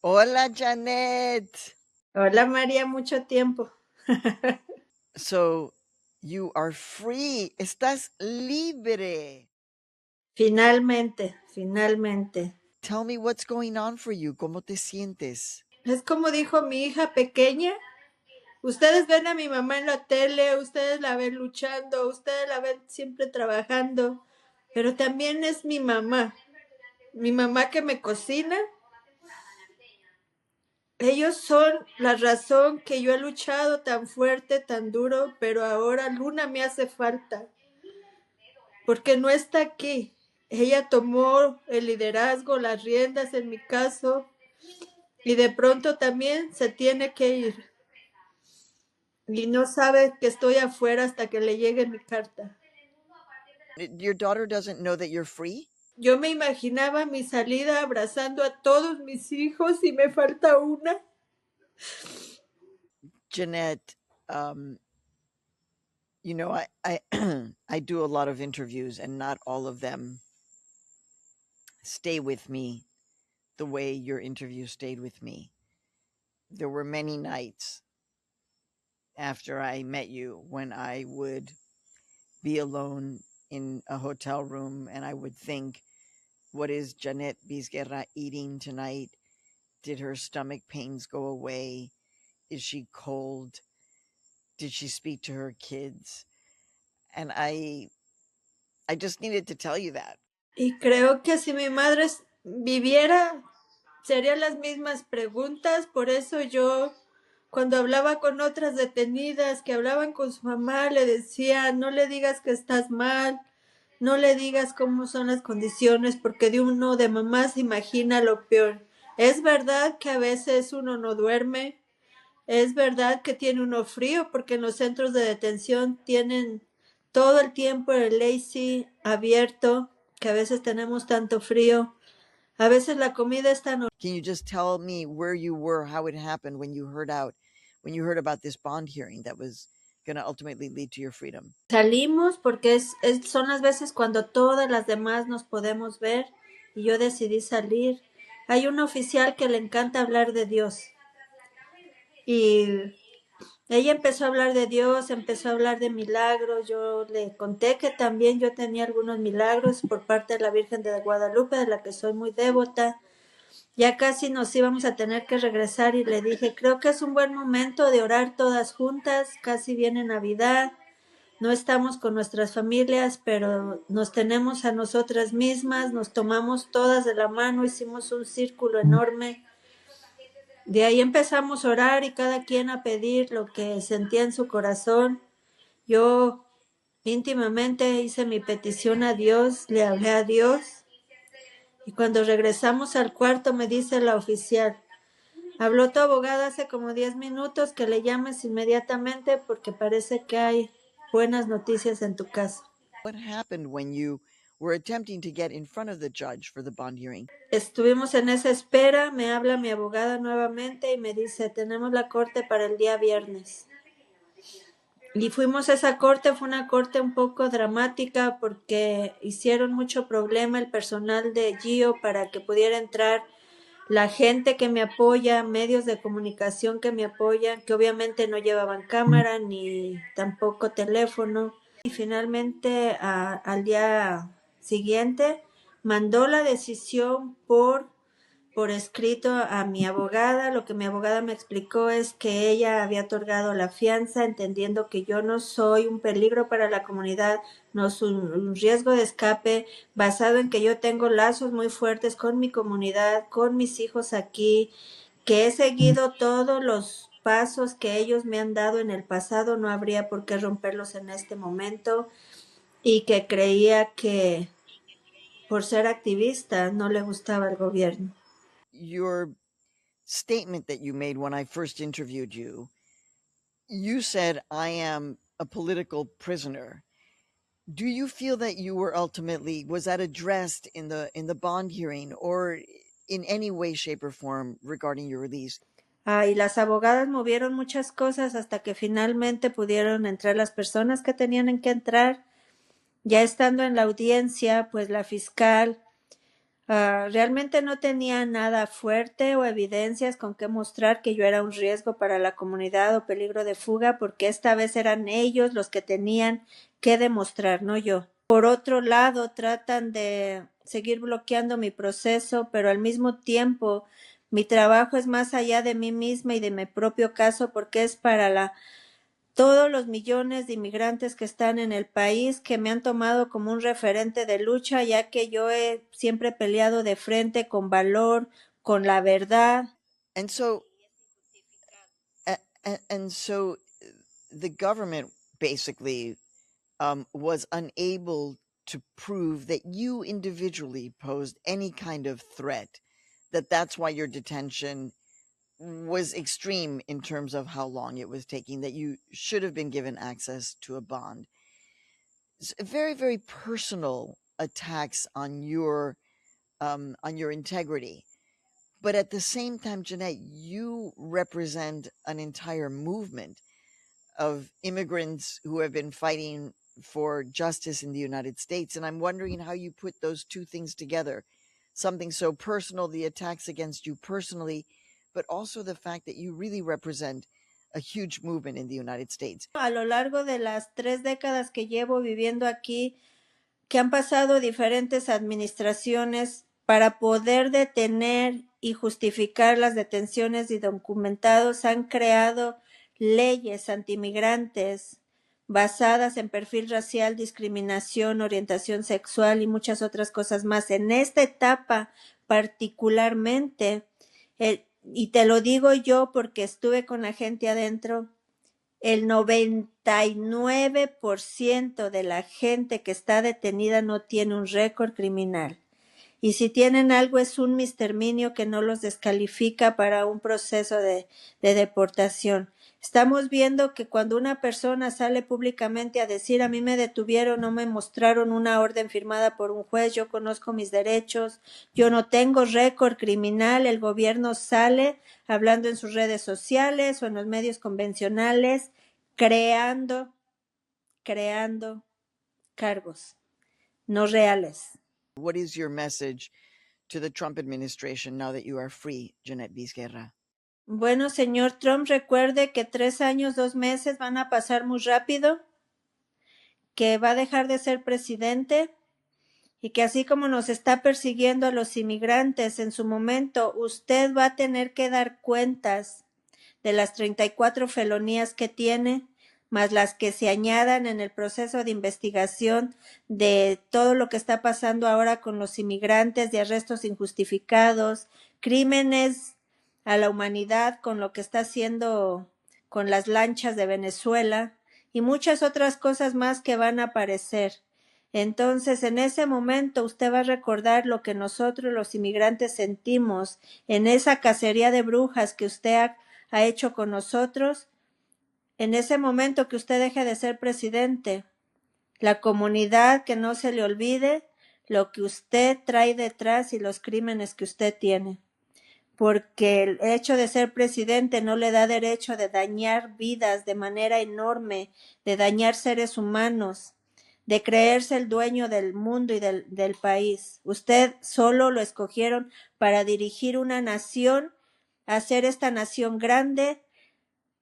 Hola, Janet. Hola, María, mucho tiempo. So, you are free. Estás libre. Finalmente. Tell me what's going on for you. ¿Cómo te sientes? Es como dijo mi hija pequeña. Ustedes ven a mi mamá en la tele, ustedes la ven luchando, ustedes la ven siempre trabajando, pero también es mi mamá que me cocina. Ellos son la razón que yo he luchado tan fuerte, tan duro, pero ahora Luna me hace falta, porque no está aquí. Ella tomó el liderazgo, las riendas en mi caso, y de pronto también se tiene que ir. Y no sabe que estoy afuera hasta que le llegue mi carta. Your daughter doesn't know that you're free? Yo me imaginaba mi salida abrazando a todos mis hijos y me falta una. Jeanette, you know, I I do a lot of interviews and not all of them stay with me the way your interview stayed with me. There were many nights after I met you when I would be alone in a hotel room and I would think, what is Janet Vizguerra eating tonight? Did her stomach pains go away? Is she cold? Did she speak to her kids? And I just needed to tell you that. Y creo que si mi madre viviera, serían las mismas preguntas. Por eso yo, cuando hablaba con otras detenidas que hablaban con su mamá, le decía, no le digas que estás mal, no le digas cómo son las condiciones, porque de uno de mamá se imagina lo peor. Es verdad que a veces uno no duerme, es verdad que tiene uno frío, porque en los centros de detención tienen todo el tiempo el AC abierto, que a veces tenemos tanto frío. A veces la comida es tan... Can you just tell me where you were, how it happened when you heard about this bond hearing that was going to ultimately lead to your freedom? Salimos porque son las veces cuando todas las demás nos podemos ver y yo decidí salir. Hay un oficial que le encanta hablar de Dios y ella empezó a hablar de Dios, empezó a hablar de milagros. Yo le conté que también yo tenía algunos milagros por parte de la Virgen de Guadalupe, de la que soy muy devota. Ya casi nos íbamos a tener que regresar y le dije, creo que es un buen momento de orar todas juntas, casi viene Navidad, no estamos con nuestras familias, pero nos tenemos a nosotras mismas, nos tomamos todas de la mano, hicimos un círculo enorme. De ahí empezamos a orar y cada quien a pedir lo que sentía en su corazón. Yo íntimamente hice mi petición a Dios, le hablé a Dios. Y cuando regresamos al cuarto me dice la oficial, habló tu abogada hace como 10 minutos, que le llames inmediatamente porque parece que hay buenas noticias en tu caso. What happened when you were attempting to get in front of the judge for the bond hearing? Estuvimos en esa espera, me habla mi abogada nuevamente y me dice, tenemos la corte para el día viernes. Y fuimos a esa corte, fue una corte un poco dramática porque hicieron mucho problema el personal de GIO para que pudiera entrar la gente que me apoya, medios de comunicación que me apoyan, que obviamente no llevaban cámara ni tampoco teléfono. Y finalmente al día siguiente mandó la decisión por escrito a mi abogada. Lo que mi abogada me explicó es que ella había otorgado la fianza, entendiendo que yo no soy un peligro para la comunidad, no soy un riesgo de escape, basado en que yo tengo lazos muy fuertes con mi comunidad, con mis hijos aquí, que he seguido todos pasos que ellos me han dado en el pasado no habría por qué romperlos en este momento, y que creía que por ser activista no le gustaba el gobierno. Your statement that you made when I first interviewed you, you said, "I am a political prisoner." Do you feel that you were ultimately, was that addressed in the bond hearing or in any way, shape, or form regarding your release? Y las abogadas movieron muchas cosas hasta que finalmente pudieron entrar las personas que tenían que entrar. Ya estando en la audiencia, pues la fiscal realmente no tenía nada fuerte o evidencias con que mostrar que yo era un riesgo para la comunidad o peligro de fuga, porque esta vez eran ellos los que tenían que demostrar, no yo. Por otro lado, tratan de seguir bloqueando mi proceso, pero al mismo tiempo mi trabajo es más allá de mí misma y de mi propio caso, porque es para todos los millones de inmigrantes que están en el país, que me han tomado como un referente de lucha, ya que yo he siempre peleado de frente, con valor, con la verdad. And so, and so, the government basically was unable to prove that you individually posed any kind of threat. That's why your detention was extreme in terms of how long it was taking. That you should have been given access to a bond. Very, very personal attacks on your integrity. But at the same time, Jeanette, you represent an entire movement of immigrants who have been fighting for justice in the United States. And I'm wondering how you put those two things together. Something so personal, the attacks against you personally, but also the fact that you really represent a huge movement in the United States. A lo largo de las 3 décadas que llevo viviendo aquí, que han pasado diferentes administraciones para poder detener y justificar las detenciones de indocumentados, han creado leyes antimigrantes basadas en perfil racial, discriminación, orientación sexual y muchas otras cosas más. En esta etapa particularmente, y te lo digo yo porque estuve con la gente adentro, el 99% de la gente que está detenida no tiene un récord criminal. Y si tienen algo, es un misdemeanor que no los descalifica para un proceso de deportación. Estamos viendo que cuando una persona sale públicamente a decir, a mí me detuvieron, no me mostraron una orden firmada por un juez, yo conozco mis derechos, yo no tengo récord criminal, el gobierno sale hablando en sus redes sociales o en los medios convencionales, creando cargos no reales. What is your message to the Trump administration now that you are free, Jeanette Vizquerra? Bueno, señor Trump, recuerde que 3 años, 2 meses van a pasar muy rápido, que va a dejar de ser presidente y que así como nos está persiguiendo a los inmigrantes en su momento, usted va a tener que dar cuentas de las 34 felonías que tiene, más las que se añadan en el proceso de investigación de todo lo que está pasando ahora con los inmigrantes, de arrestos injustificados, crímenes a la humanidad con lo que está haciendo con las lanchas de Venezuela y muchas otras cosas más que van a aparecer. Entonces, en ese momento usted va a recordar lo que nosotros los inmigrantes sentimos en esa cacería de brujas que usted ha hecho con nosotros. En ese momento que usted deje de ser presidente, la comunidad, que no se le olvide lo que usted trae detrás y los crímenes que usted tiene. Porque el hecho de ser presidente no le da derecho de dañar vidas de manera enorme, de dañar seres humanos, de creerse el dueño del mundo y del país. Usted solo lo escogieron para dirigir una nación, hacer esta nación grande,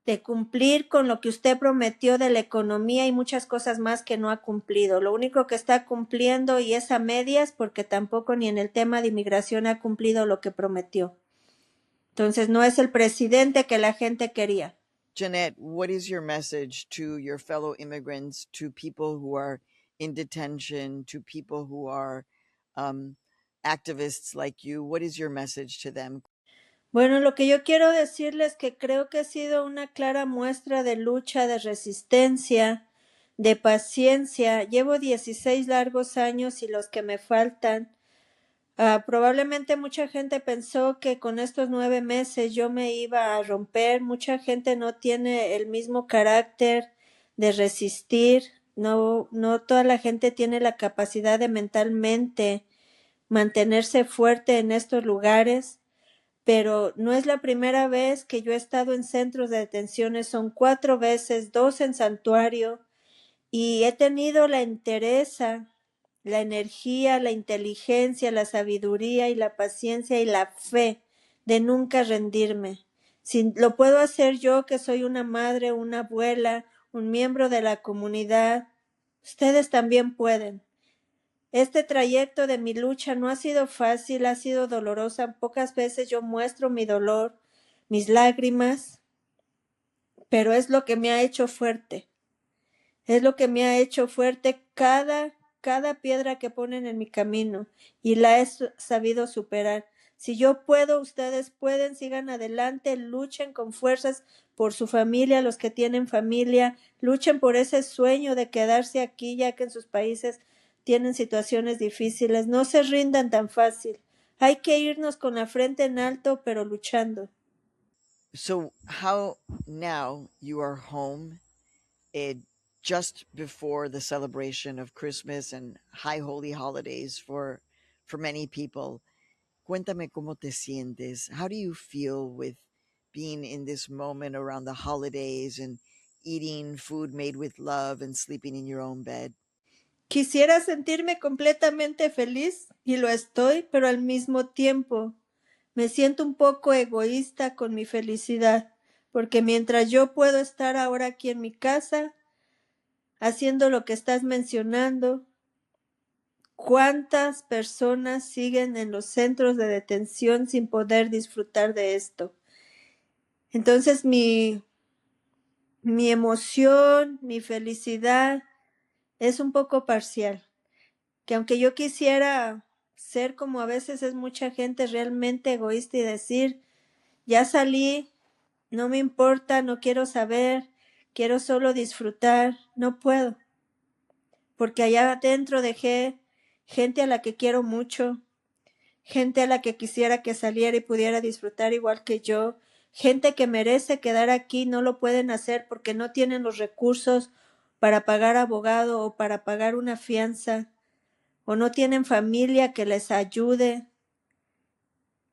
de cumplir con lo que usted prometió de la economía y muchas cosas más que no ha cumplido. Lo único que está cumpliendo, y es a medias, porque tampoco ni en el tema de inmigración ha cumplido lo que prometió. Entonces no es el presidente que la gente quería. Jeanette, what is your message to your fellow immigrants, to people who are in detention, to people who are activists like you? What is your message to them? Bueno, lo que yo quiero decirles que creo que ha sido una clara muestra de lucha, de resistencia, de paciencia. Llevo 16 largos años y los que me faltan. Probablemente mucha gente pensó que con estos 9 meses yo me iba a romper. Mucha gente no tiene el mismo carácter de resistir. No, no toda la gente tiene la capacidad de mentalmente mantenerse fuerte en estos lugares. Pero no es la primera vez que yo he estado en centros de detenciones, son 4 veces, 2 en santuario, y he tenido la entereza, la energía, la inteligencia, la sabiduría y la paciencia y la fe de nunca rendirme. Si lo puedo hacer yo, que soy una madre, una abuela, un miembro de la comunidad, ustedes también pueden. Este trayecto de mi lucha no ha sido fácil, ha sido dolorosa. Pocas veces yo muestro mi dolor, mis lágrimas, pero es lo que me ha hecho fuerte. Es lo que me ha hecho fuerte cada piedra que ponen en mi camino y la he sabido superar. Si yo puedo, ustedes pueden, sigan adelante, luchen con fuerzas por su familia, los que tienen familia, luchen por ese sueño de quedarse aquí ya que en sus países tienen situaciones difíciles. No se rindan tan fácil. Hay que irnos con la frente en alto, pero luchando. So how now you are home, eh, just before the celebration of Christmas and high holy holidays for many people. Cuéntame cómo te sientes. How do you feel with being in this moment around the holidays and eating food made with love and sleeping in your own bed? Quisiera sentirme completamente feliz y lo estoy, pero al mismo tiempo me siento un poco egoísta con mi felicidad, porque mientras yo puedo estar ahora aquí en mi casa haciendo lo que estás mencionando, ¿cuántas personas siguen en los centros de detención sin poder disfrutar de esto? Entonces mi emoción, mi felicidad es un poco parcial. Que aunque yo quisiera ser como a veces es mucha gente realmente egoísta y decir, ya salí, no me importa, no quiero saber, quiero solo disfrutar, no puedo, porque allá adentro dejé gente a la que quiero mucho, gente a la que quisiera que saliera y pudiera disfrutar igual que yo, gente que merece quedar aquí, no lo pueden hacer porque no tienen los recursos para pagar abogado o para pagar una fianza, o no tienen familia que les ayude.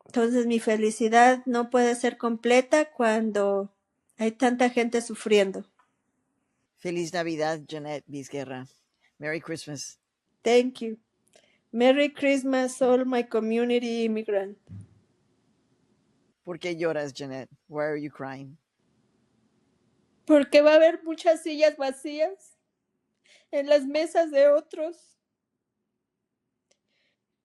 Entonces mi felicidad no puede ser completa cuando hay tanta gente sufriendo. Feliz Navidad, Jeanette Vizguerra. Merry Christmas. Thank you. Merry Christmas, all my community immigrant. ¿Por qué lloras, Jeanette? Why are you crying? Porque va a haber muchas sillas vacías en las mesas de otros.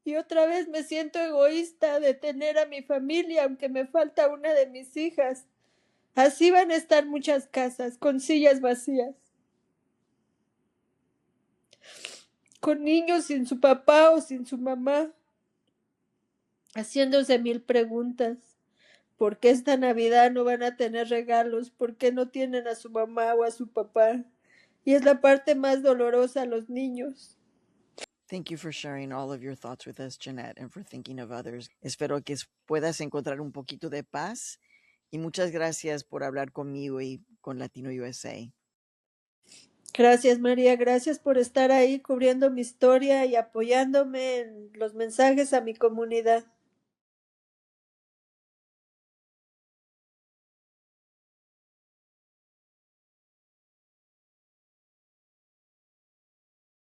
Y otra vez me siento egoísta de tener a mi familia, aunque me falta una de mis hijas. Así van a estar muchas casas con sillas vacías, con niños sin su papá o sin su mamá, haciéndose mil preguntas. ¿Por qué esta Navidad no van a tener regalos? ¿Por qué no tienen a su mamá o a su papá? Y es la parte más dolorosa a los niños. Thank you for sharing all of your thoughts with us, Jeanette, and for thinking of others. Espero que puedas encontrar un poquito de paz y muchas gracias por hablar conmigo y con Latino USA. Gracias, María. Gracias por estar ahí cubriendo mi historia y apoyándome en los mensajes a mi comunidad.